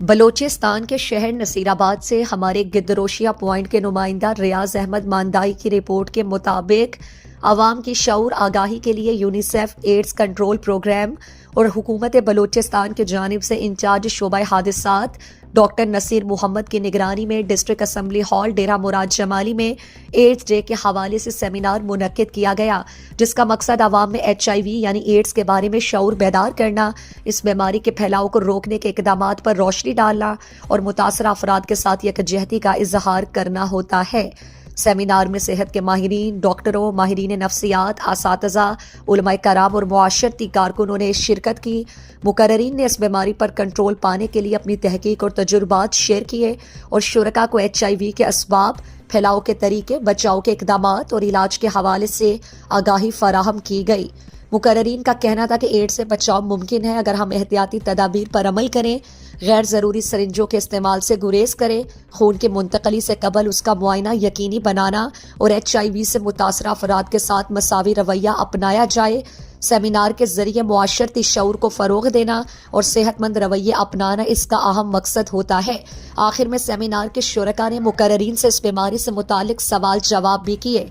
بلوچستان کے شہر نصیر آباد سے ہمارے گدروشیا پوائنٹ کے نمائندہ ریاض احمد ماندائی کی رپورٹ کے مطابق عوام کی شعور آگاہی کے لیے یونیسیف ایڈز کنٹرول پروگرام اور حکومت بلوچستان کی جانب سے انچارج شعبہ حادثات ڈاکٹر نصیر محمد کی نگرانی میں ڈسٹرکٹ اسمبلی ہال ڈیرہ مراد جمالی میں ایڈز ڈے کے حوالے سے سیمینار منعقد کیا گیا، جس کا مقصد عوام میں HIV یعنی ایڈز کے بارے میں شعور بیدار کرنا، اس بیماری کے پھیلاؤ کو روکنے کے اقدامات پر روشنی ڈالنا اور متاثرہ افراد کے ساتھ یکجہتی کا اظہار کرنا ہوتا ہے۔ سیمینار میں صحت کے ماہرین، ڈاکٹروں، ماہرین نفسیات، اساتذہ، علماء کرام اور معاشرتی کارکنوں نے شرکت کی۔ مقررین نے اس بیماری پر کنٹرول پانے کے لیے اپنی تحقیق اور تجربات شیئر کیے اور شرکاء کو HIV کے اسباب، پھیلاؤ کے طریقے، بچاؤ کے اقدامات اور علاج کے حوالے سے آگاہی فراہم کی گئی۔ مقررین کا کہنا تھا کہ ایڈز سے بچاؤ ممکن ہے اگر ہم احتیاطی تدابیر پر عمل کریں، غیر ضروری سرنجوں کے استعمال سے گریز کریں، خون کی منتقلی سے قبل اس کا معائنہ یقینی بنانا اور HIV سے متاثرہ افراد کے ساتھ مساوی رویہ اپنایا جائے۔ سیمینار کے ذریعے معاشرتی شعور کو فروغ دینا اور صحت مند رویے اپنانا اس کا اہم مقصد ہوتا ہے۔ آخر میں سیمینار کے شرکاء نے مقررین سے اس بیماری سے متعلق سوال جواب بھی کیے۔